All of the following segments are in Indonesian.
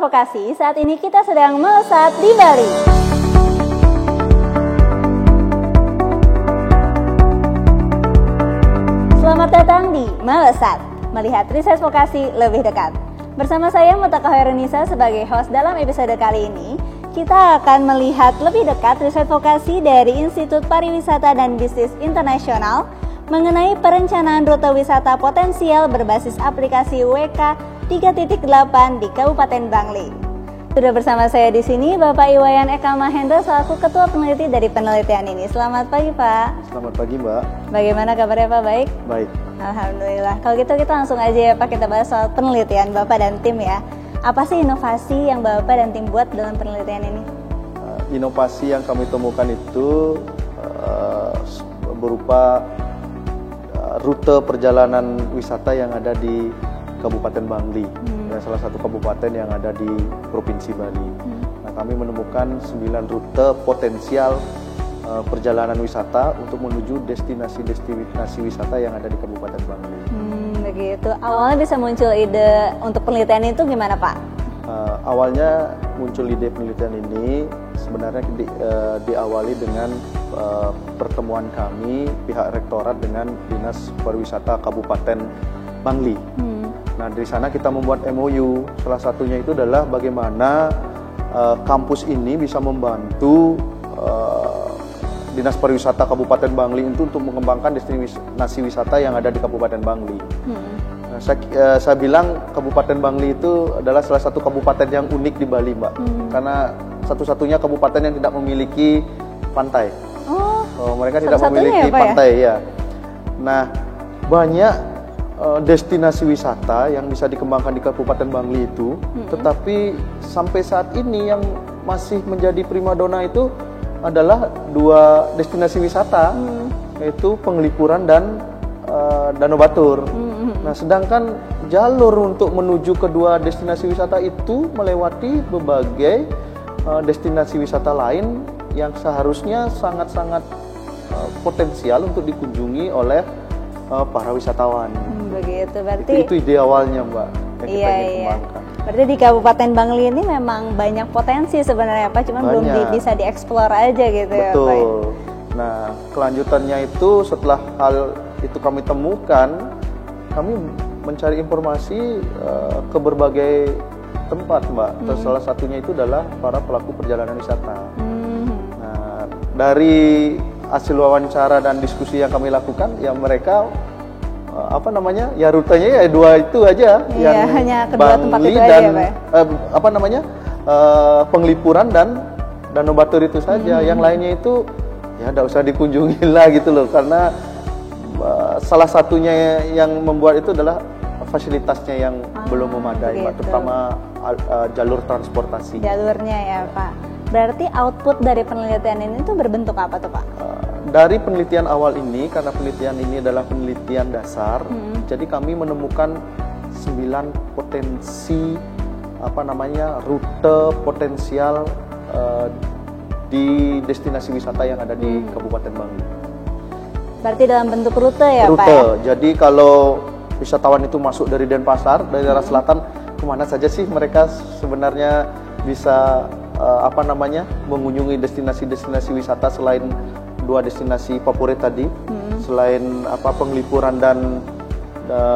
Vokasi, saat ini kita sedang melesat di Bali. Selamat datang di Melesat, melihat riset vokasi lebih dekat. Bersama saya Muttaqah Hoirunisa sebagai host dalam episode kali ini, kita akan melihat lebih dekat riset vokasi dari Institut Pariwisata dan Bisnis Internasional mengenai perencanaan rute wisata potensial berbasis aplikasi WK 3.8 di Kabupaten Bangli. Sudah bersama saya di sini Bapak Iwayan Eka Mahendra selaku Ketua Peneliti dari penelitian ini. Selamat pagi Pak. Selamat pagi Mbak. Bagaimana kabarnya Pak? Baik? Baik. Alhamdulillah. Kalau gitu kita langsung aja ya Pak, kita bahas soal penelitian Bapak dan tim ya. Apa sih inovasi yang Bapak dan tim buat dalam penelitian ini? Inovasi yang kami temukan itu berupa rute perjalanan wisata yang ada di Kabupaten Bangli, salah satu kabupaten yang ada di Provinsi Bali. Nah, kami menemukan 9 rute potensial perjalanan wisata untuk menuju destinasi wisata yang ada di Kabupaten Bangli. Begitu. Awalnya bisa muncul ide untuk penelitian itu gimana Pak? Awalnya muncul ide penelitian ini sebenarnya diawali dengan pertemuan kami pihak rektorat dengan Dinas Pariwisata Kabupaten Bangli. Nah, dari sana kita membuat MOU. Salah satunya itu adalah bagaimana kampus ini bisa membantu Dinas Pariwisata Kabupaten Bangli itu untuk mengembangkan destinasi wisata yang ada di Kabupaten Bangli. Nah, saya bilang Kabupaten Bangli itu adalah salah satu kabupaten yang unik di Bali, Mbak. Karena satu-satunya kabupaten yang tidak memiliki pantai. Mereka tidak memiliki pantai, ya. Nah, banyak destinasi wisata yang bisa dikembangkan di Kabupaten Bangli itu, tetapi sampai saat ini yang masih menjadi primadona itu adalah 2 destinasi wisata, yaitu Penglipuran dan Danau Batur. Nah, sedangkan jalur untuk menuju kedua destinasi wisata itu melewati berbagai destinasi wisata lain yang seharusnya sangat-sangat potensial untuk dikunjungi oleh para wisatawan. Begitu, berarti itu ide awalnya Mbak yang kita ingin kembangkan. Berarti di Kabupaten Bangli ini memang banyak potensi sebenarnya Pak, cuman belum bisa dieksplor aja gitu. Betul. Ya Pak. Nah, kelanjutannya itu setelah hal itu kami temukan, kami mencari informasi ke berbagai tempat Mbak. Terus salah satunya itu adalah para pelaku perjalanan wisata. Nah, dari hasil wawancara dan diskusi yang kami lakukan, ya mereka rutenya ya 2 itu aja, yang hanya kedua tempat Bangli itu dan aja, Penglipuran dan Danau Batur itu saja. Yang lainnya itu ya tidak usah dikunjungi lah gitu loh, karena salah satunya yang membuat itu adalah fasilitasnya yang belum memadai, terutama jalur transportasi. Jalurnya ya Pak. Berarti output dari penelitian ini tuh berbentuk apa tuh Pak? Dari penelitian awal ini, karena penelitian ini adalah penelitian dasar, jadi kami menemukan 9 potensi rute potensial di destinasi wisata yang ada di Kabupaten Bangli. Berarti dalam bentuk rute ya Pak? Rute. Jadi kalau wisatawan itu masuk dari Denpasar, dari arah selatan, kemana saja sih mereka sebenarnya bisa mengunjungi destinasi-destinasi wisata selain 2 destinasi favorit tadi, selain Penglipuran dan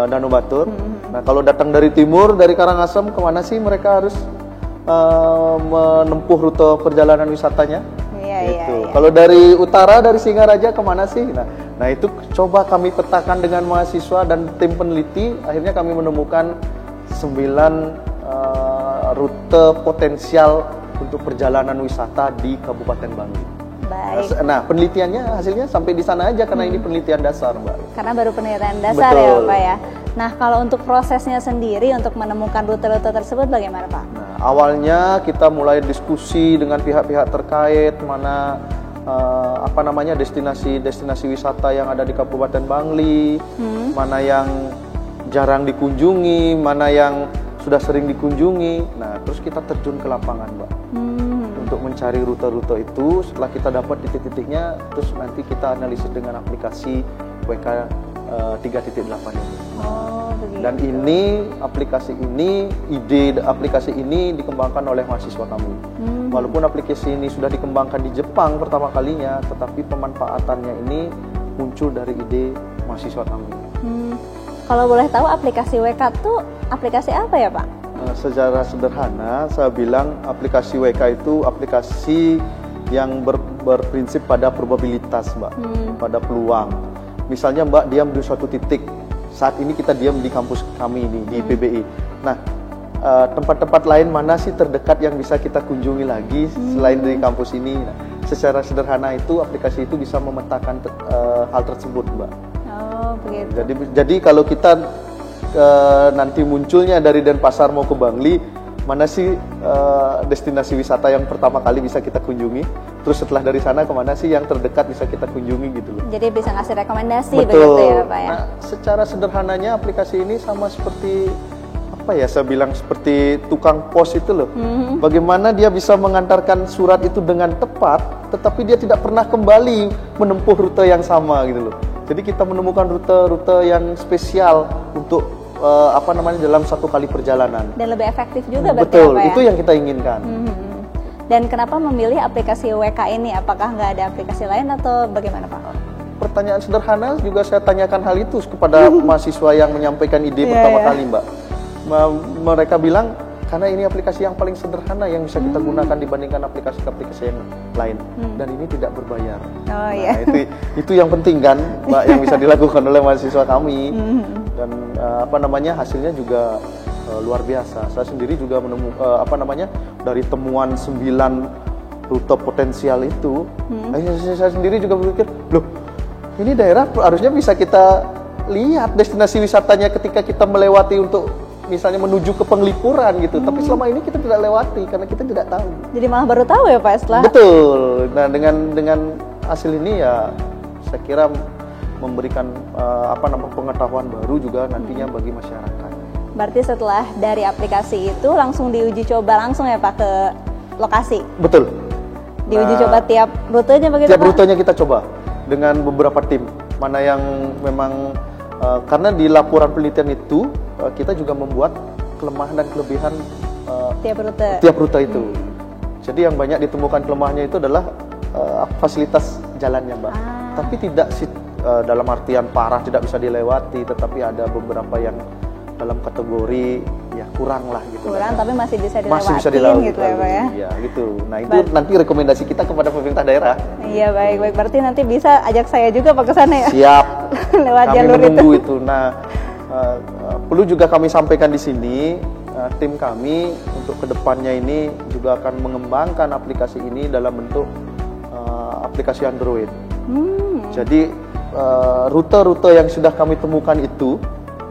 Danau Batur. Nah, kalau datang dari timur, dari Karangasem, kemana sih mereka harus menempuh rute perjalanan wisatanya? Iya. Kalau dari utara, dari Singaraja, kemana sih? Nah itu coba kami petakan dengan mahasiswa dan tim peneliti. Akhirnya kami menemukan 9 rute potensial untuk perjalanan wisata di Kabupaten Bangli. Baik. Nah, penelitiannya hasilnya sampai di sana aja karena ini penelitian dasar, Mbak. Karena baru penelitian dasar. Betul. Ya, Pak ya. Nah, kalau untuk prosesnya sendiri untuk menemukan rute-rute tersebut bagaimana, Pak? Nah, awalnya kita mulai diskusi dengan pihak-pihak terkait mana destinasi wisata yang ada di Kabupaten Bangli, mana yang jarang dikunjungi, mana yang sudah sering dikunjungi. Nah, terus kita terjun ke lapangan, Mbak. Untuk mencari rute-rute itu, setelah kita dapat titik-titiknya, terus nanti kita analisis dengan aplikasi WK 3.8 ini. Oh, begitu. Dan ide aplikasi ini dikembangkan oleh mahasiswa kami. Walaupun aplikasi ini sudah dikembangkan di Jepang pertama kalinya, tetapi pemanfaatannya ini muncul dari ide mahasiswa kami. Kalau boleh tahu aplikasi WK itu aplikasi apa ya Pak? Secara sederhana saya bilang aplikasi WK itu aplikasi yang berprinsip pada probabilitas, Mbak, pada peluang. Misalnya Mbak diam di suatu titik, saat ini kita diam di kampus kami ini, di PBI. Nah, tempat-tempat lain mana sih terdekat yang bisa kita kunjungi lagi selain dari kampus ini? Nah, secara sederhana itu aplikasi itu bisa memetakan hal tersebut, Mbak. Oh, begitu. Jadi kalau kita nanti munculnya dari Denpasar mau ke Bangli, mana sih destinasi wisata yang pertama kali bisa kita kunjungi? Terus setelah dari sana kemana sih yang terdekat bisa kita kunjungi gitu loh. Jadi bisa ngasih rekomendasi. Betul. Begitu ya Pak ya? Nah, secara sederhananya aplikasi ini sama seperti apa ya, saya bilang seperti tukang pos itu loh. Bagaimana dia bisa mengantarkan surat itu dengan tepat, tetapi dia tidak pernah kembali menempuh rute yang sama gitu loh. Jadi kita menemukan rute-rute yang spesial untuk dalam satu kali perjalanan. Dan lebih efektif juga berarti. Betul, apa ya? itu yang kita inginkan. Dan kenapa memilih aplikasi WK ini? Apakah nggak ada aplikasi lain atau bagaimana Pak? Pertanyaan sederhana juga saya tanyakan hal itu kepada mahasiswa yang menyampaikan ide pertama kali, Mbak. Mereka bilang karena ini aplikasi yang paling sederhana yang bisa kita gunakan dibandingkan aplikasi-aplikasi yang lain, dan ini tidak berbayar. Oh iya. Itu yang penting kan, Mbak, yang bisa dilakukan oleh mahasiswa kami. Dan hasilnya juga luar biasa. Saya sendiri juga menemukan dari temuan 9 rute potensial itu, saya sendiri juga berpikir, loh, ini daerah harusnya bisa kita lihat destinasi wisatanya ketika kita melewati untuk misalnya menuju ke Penglipuran gitu, tapi selama ini kita tidak lewati karena kita tidak tahu. Jadi malah baru tahu ya Pak setelah. Betul. Nah, dengan hasil ini ya saya kira memberikan pengetahuan baru juga nantinya bagi masyarakat. Berarti setelah dari aplikasi itu langsung diuji coba langsung ya Pak ke lokasi. Betul. Diuji coba tiap rutenya begitu Tiap Pak? rutenya kita coba dengan beberapa tim. Mana yang memang karena di laporan penelitian itu kita juga membuat kelemahan dan kelebihan tiap rute itu. Jadi yang banyak ditemukan kelemahannya itu adalah fasilitas jalannya, Mbak. Tapi tidak dalam artian parah tidak bisa dilewati, tetapi ada beberapa yang dalam kategori ya kurang lah gitu. Kurang tapi masih bisa dilewati. Masih bisa dilewati gitu ya Pak ya. Iya, gitu. Nah, itu nanti rekomendasi kita kepada pemerintah daerah. Iya, baik. Berarti nanti bisa ajak saya juga Pak ke sana ya. Siap. Lewat kami jalur menunggu itu. Nah, perlu juga kami sampaikan di sini, tim kami untuk kedepannya ini juga akan mengembangkan aplikasi ini dalam bentuk aplikasi Android. Jadi rute-rute yang sudah kami temukan itu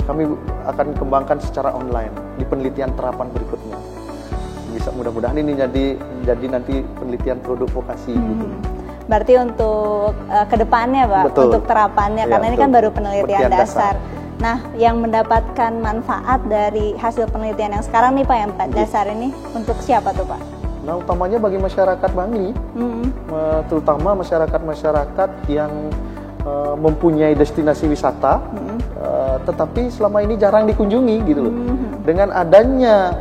kami akan kembangkan secara online di penelitian terapan berikutnya. Bisa mudah-mudahan ini jadi nanti penelitian produk vokasi. Gitu. Berarti untuk kedepannya Pak, betul. Untuk terapannya, Ya, karena ini kan baru penelitian dasar. dasar. Nah, yang mendapatkan manfaat dari hasil penelitian yang sekarang nih Pak, yang dasar ini untuk siapa tuh Pak? Nah, utamanya bagi masyarakat Bangli, terutama masyarakat-masyarakat yang mempunyai destinasi wisata, tetapi selama ini jarang dikunjungi gitu loh. Dengan adanya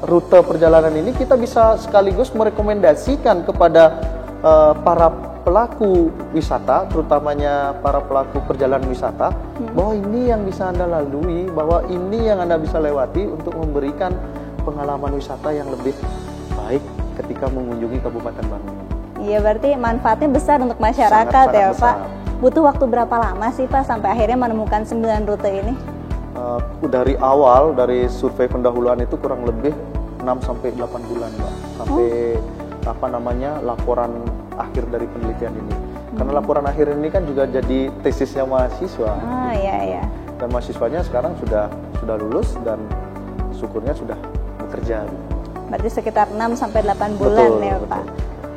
rute perjalanan ini, kita bisa sekaligus merekomendasikan kepada para pelaku wisata, terutamanya para pelaku perjalanan wisata, bahwa ini yang bisa Anda lalui, bahwa ini yang Anda bisa lewati untuk memberikan pengalaman wisata yang lebih baik ketika mengunjungi Kabupaten Bangli. Iya, berarti manfaatnya besar untuk masyarakat ya Pak. Butuh waktu berapa lama sih Pak sampai akhirnya menemukan 9 rute ini? Dari awal, dari survei pendahuluan itu kurang lebih 6-8 bulan, Mbak. Sampai laporan akhir dari penelitian ini. Karena laporan akhir ini kan juga jadi tesisnya mahasiswa. Iya. Dan mahasiswanya sekarang sudah lulus dan syukurnya sudah bekerja. Berarti sekitar 6-8 bulan betul, ya betul. Pak.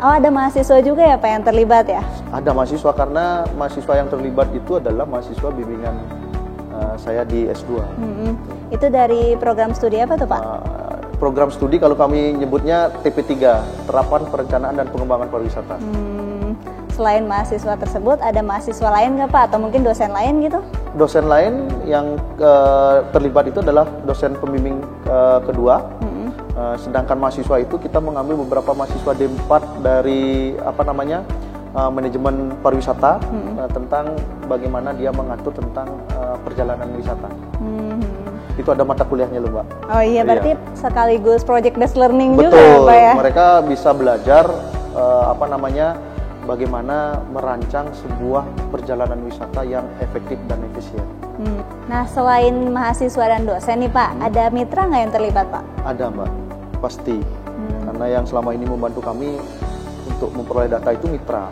Oh, ada mahasiswa juga ya Pak yang terlibat ya? Ada mahasiswa, karena mahasiswa yang terlibat itu adalah mahasiswa bimbingan saya di S2. Itu dari program studi apa tuh Pak? Program studi kalau kami nyebutnya TP3, Terapan Perencanaan dan Pengembangan Pariwisata. selain mahasiswa tersebut ada mahasiswa lain nggak Pak? Atau mungkin dosen lain gitu? Dosen lain yang terlibat itu adalah dosen pembimbing kedua. Sedangkan mahasiswa itu kita mengambil beberapa mahasiswa D4 dari manajemen pariwisata tentang bagaimana dia mengatur tentang perjalanan wisata. Itu ada mata kuliahnya loh Mbak. Oh iya, berarti sekaligus project based learning Betul, juga ya Pak ya? Mereka bisa belajar bagaimana merancang sebuah perjalanan wisata yang efektif dan efisien. Nah, selain mahasiswa dan dosen nih Pak, ada mitra nggak yang terlibat Pak? Ada Mbak, pasti. Karena yang selama ini membantu kami untuk memperoleh data itu mitra.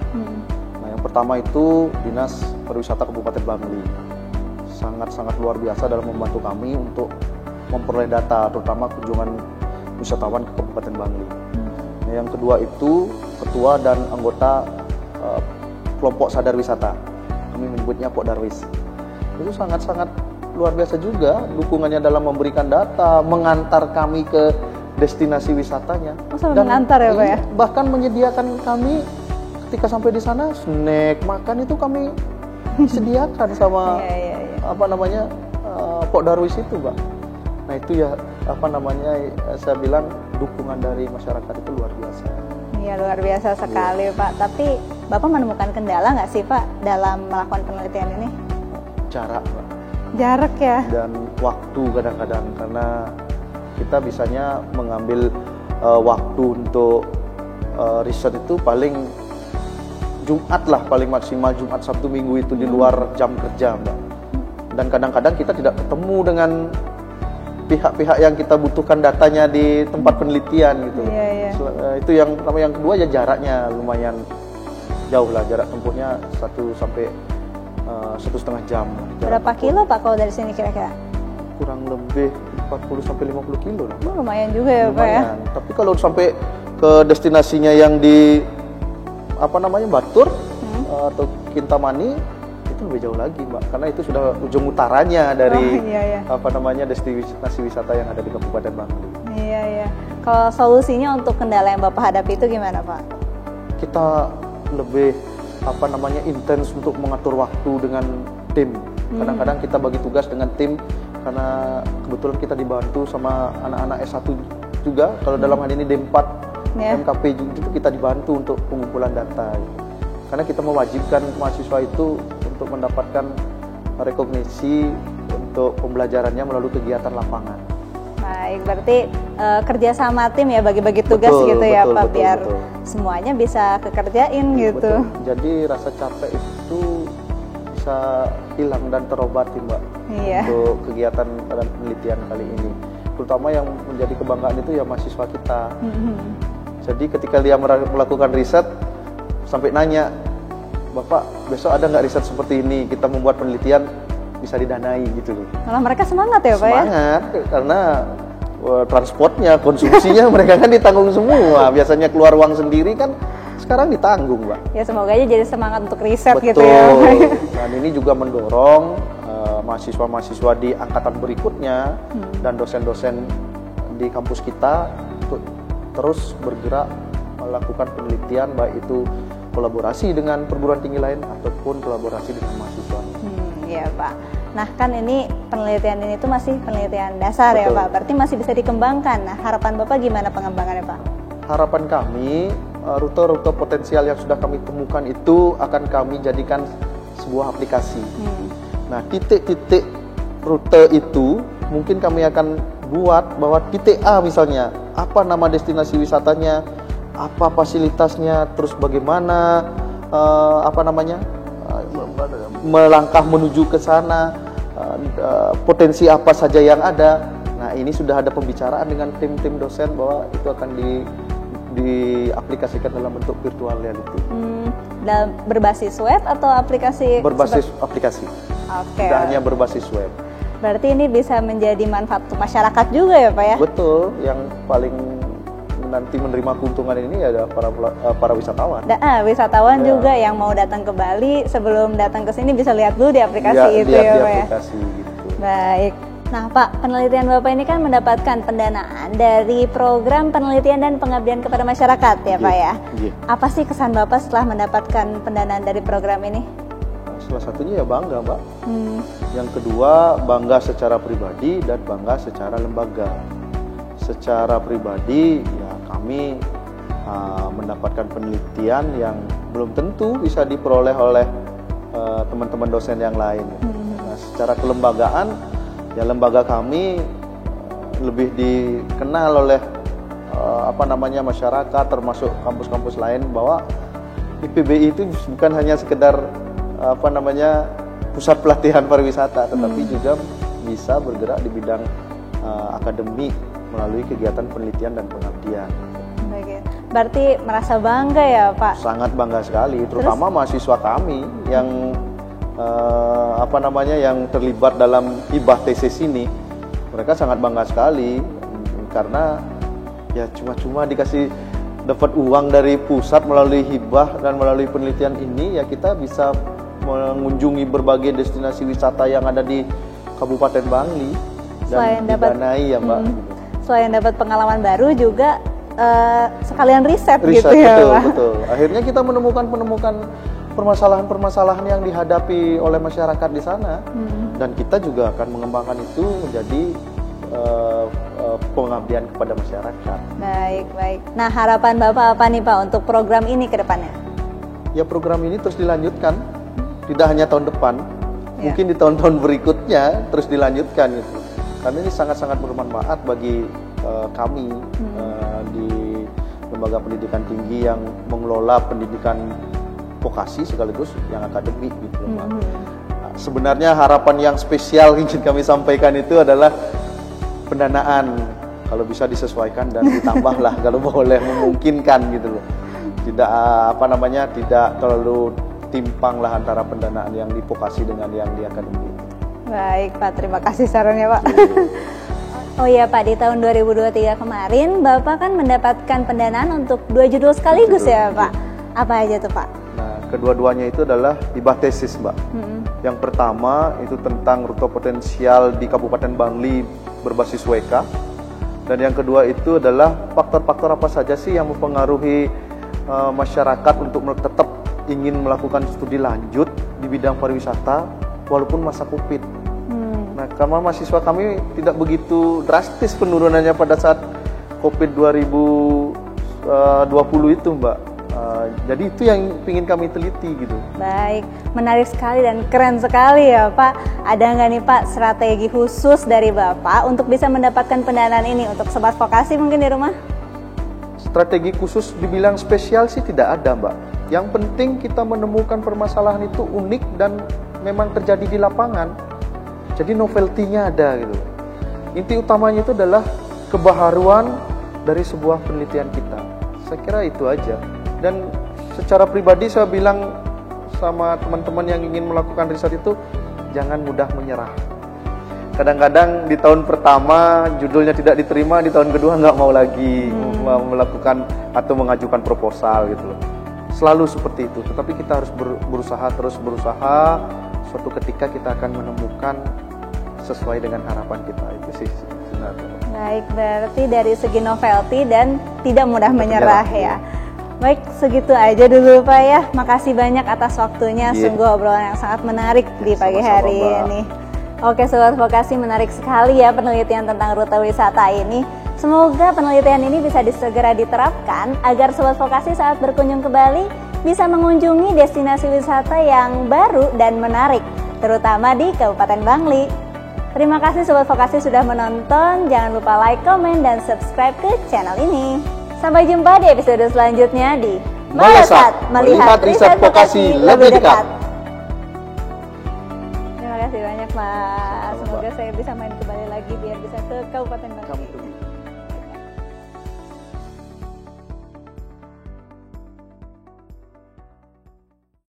Nah, yang pertama itu Dinas Pariwisata Kabupaten Bangli. Sangat-sangat luar biasa dalam membantu kami untuk memperoleh data, terutama kunjungan wisatawan ke Kabupaten Bangli. Nah, yang kedua itu ketua dan anggota kelompok sadar wisata. Kami menyebutnya Pok Darwis. Itu sangat-sangat luar biasa juga dukungannya dalam memberikan data, mengantar kami ke destinasi wisatanya. Dan mengantar ya Pak ya? Bahkan menyediakan kami ketika sampai di sana snack, makan itu kami sediakan sama Pok Darwis itu, Mbak. Nah, itu ya saya bilang dukungan dari masyarakat itu luar biasa. Iya, luar biasa sekali Pak. Tapi Bapak menemukan kendala nggak sih Pak dalam melakukan penelitian ini? Jarak, Mbak. Jarak ya? Dan waktu kadang-kadang, karena kita bisanya mengambil waktu untuk riset itu paling Jumat lah, paling maksimal Jumat, Sabtu, Minggu itu di luar jam kerja, Mbak. Dan kadang-kadang kita tidak ketemu dengan pihak-pihak yang kita butuhkan datanya di tempat penelitian gitu. Itu yang pertama. Yang kedua ya jaraknya lumayan jauh lah, jarak tempuhnya 1,5 jam. Berapa kilo Pak kalau dari sini kira-kira? Kurang lebih 40-50 kilo lah. Lumayan juga ya Pak ya. Tapi kalau sampai ke destinasinya yang di Batur atau Kintamani itu lebih jauh lagi Mbak, karena itu sudah ujung utaranya dari destinasi wisata yang ada di Kabupaten Bangli. Iya. Kalau solusinya untuk kendala yang Bapak hadapi itu gimana Pak? Kita lebih intens untuk mengatur waktu dengan tim. Kadang-kadang kita bagi tugas dengan tim, karena kebetulan kita dibantu sama anak-anak S1 juga. Kalau dalam hal ini D4 MKP juga kita dibantu untuk pengumpulan data. Karena kita mewajibkan mahasiswa itu untuk mendapatkan rekognisi untuk pembelajarannya melalui kegiatan lapangan. Baik, berarti kerja sama tim ya, bagi-bagi tugas Pak, biar semuanya bisa kekerjain gitu. Jadi rasa capek itu bisa hilang dan terobati Mbak untuk kegiatan dan penelitian kali ini. Terutama yang menjadi kebanggaan itu ya mahasiswa kita. Jadi ketika dia melakukan riset sampai nanya, Bapak besok ada nggak riset seperti ini, kita membuat penelitian bisa didanai gitu loh. Malah mereka semangat ya Pak ya? Semangat, karena transportnya, konsumsinya mereka kan ditanggung semua. Biasanya keluar uang sendiri kan, sekarang ditanggung Mbak. Ya semoga aja jadi semangat untuk riset. Betul. Gitu ya. Dan ini juga mendorong mahasiswa-mahasiswa di angkatan berikutnya dan dosen-dosen di kampus kita untuk terus bergerak melakukan penelitian, baik itu kolaborasi dengan perguruan tinggi lain ataupun kolaborasi dengan mahasiswa. Iya Pak. Nah kan ini penelitian ini tuh masih penelitian dasar. Betul. Ya Pak, berarti masih bisa dikembangkan. Nah harapan Bapak gimana pengembangannya Pak? Harapan kami, rute-rute potensial yang sudah kami temukan itu akan kami jadikan sebuah aplikasi. Nah titik-titik rute itu mungkin kami akan buat bahwa titik A misalnya, apa nama destinasi wisatanya, apa fasilitasnya, terus bagaimana melangkah menuju ke sana, potensi apa saja yang ada. Nah ini sudah ada pembicaraan dengan tim-tim dosen bahwa itu akan diaplikasikan dalam bentuk virtual reality. Dalam berbasis web atau aplikasi? Berbasis aplikasi. Oke. Tidak hanya berbasis web. Berarti ini bisa menjadi manfaat untuk masyarakat juga ya Pak ya? Betul, yang paling nanti menerima keuntungan ini adalah para wisatawan. Wisatawan juga yang mau datang ke Bali, sebelum datang ke sini bisa lihat dulu di aplikasi itu ya Pak ya? Aplikasi gitu. Baik. Nah Pak, penelitian Bapak ini kan mendapatkan pendanaan dari program penelitian dan pengabdian kepada masyarakat ya Pak ya. Apa sih kesan Bapak setelah mendapatkan pendanaan dari program ini? Salah satunya ya bangga Mbak. Yang kedua bangga secara pribadi dan bangga secara lembaga. Secara pribadi ya kami mendapatkan penelitian yang belum tentu bisa diperoleh oleh teman-teman dosen yang lain. Nah, secara kelembagaan ya lembaga kami lebih dikenal oleh masyarakat termasuk kampus-kampus lain bahwa IPBI itu bukan hanya sekedar pusat pelatihan pariwisata, tetapi juga bisa bergerak di bidang akademik melalui kegiatan penelitian dan pengabdian. Berarti merasa bangga ya Pak? Sangat bangga sekali, terutama mahasiswa kami yang yang terlibat dalam hibah tesis ini. Mereka sangat bangga sekali karena ya cuma-cuma dikasih dapat uang dari pusat melalui hibah dan melalui penelitian ini ya kita bisa mengunjungi berbagai destinasi wisata yang ada di Kabupaten Bangli dan didanai ya Mbak. Selain dapat pengalaman baru juga sekalian riset gitu ya. Betul. Akhirnya kita menemukan permasalahan-permasalahan yang dihadapi oleh masyarakat di sana, dan kita juga akan mengembangkan itu menjadi pengabdian kepada masyarakat. Baik. Nah, harapan Bapak apa nih Pak untuk program ini ke depannya? Ya, program ini terus dilanjutkan, tidak hanya tahun depan, mungkin di tahun-tahun berikutnya terus dilanjutkan gitu. Karena ini sangat-sangat bermanfaat bagi kami di lembaga pendidikan tinggi yang mengelola pendidikan vokasi sekaligus yang akademik gitu Mbak. Sebenarnya harapan yang spesial ingin kami sampaikan itu adalah pendanaan, kalau bisa disesuaikan dan ditambahlah kalau boleh memungkinkan gitu loh. Tidak terlalu timpang lah antara pendanaan yang di vokasi dengan yang di akademik. Baik Pak, terima kasih sarannya Pak. Oh iya Pak, di tahun 2023 kemarin Bapak kan mendapatkan pendanaan untuk 2 judul sekaligus ya Pak. Apa aja tuh Pak? Nah, kedua-duanya itu adalah hibah tesis Mbak. Yang pertama itu tentang rute potensial di Kabupaten Bangli berbasis WK. Dan yang kedua itu adalah faktor-faktor apa saja sih yang mempengaruhi masyarakat untuk tetap ingin melakukan studi lanjut di bidang pariwisata walaupun masa Covid. Nah, karena mahasiswa kami tidak begitu drastis penurunannya pada saat Covid 2020 itu Mbak. Jadi itu yang ingin kami teliti gitu. Baik, menarik sekali dan keren sekali ya Pak. Ada nggak nih Pak strategi khusus dari Bapak untuk bisa mendapatkan pendanaan ini untuk sobat vokasi mungkin di rumah? Strategi khusus dibilang spesial sih tidak ada Mbak. Yang penting kita menemukan permasalahan itu unik dan memang terjadi di lapangan. Jadi novelty-nya ada gitu. Inti utamanya itu adalah kebaharuan dari sebuah penelitian kita. Saya kira itu aja. Dan secara pribadi saya bilang sama teman-teman yang ingin melakukan riset itu jangan mudah menyerah. Kadang-kadang di tahun pertama judulnya tidak diterima, di tahun kedua nggak mau lagi melakukan atau mengajukan proposal gitu loh. Selalu seperti itu. Tetapi kita harus terus berusaha. Suatu ketika kita akan menemukan sesuai dengan harapan kita, itu sih sebenarnya. Baik, berarti dari segi novelty dan tidak mudah menyerah ya. Baik, segitu aja dulu Pak ya. Makasih banyak atas waktunya, sungguh obrolan yang sangat menarik di pagi hari ini. Oke Sobat Vokasi, menarik sekali ya penelitian tentang rute wisata ini. Semoga penelitian ini bisa segera diterapkan agar Sobat Vokasi saat berkunjung ke Bali bisa mengunjungi destinasi wisata yang baru dan menarik, terutama di Kabupaten Bangli. Terima kasih Sobat Vokasi sudah menonton, jangan lupa like, komen, dan subscribe ke channel ini. Sampai jumpa di episode selanjutnya di Melesat, melihat riset vokasi lebih dekat. Terima kasih banyak Mas, semoga saya bisa main kembali lagi biar bisa ke Kabupaten Bangli.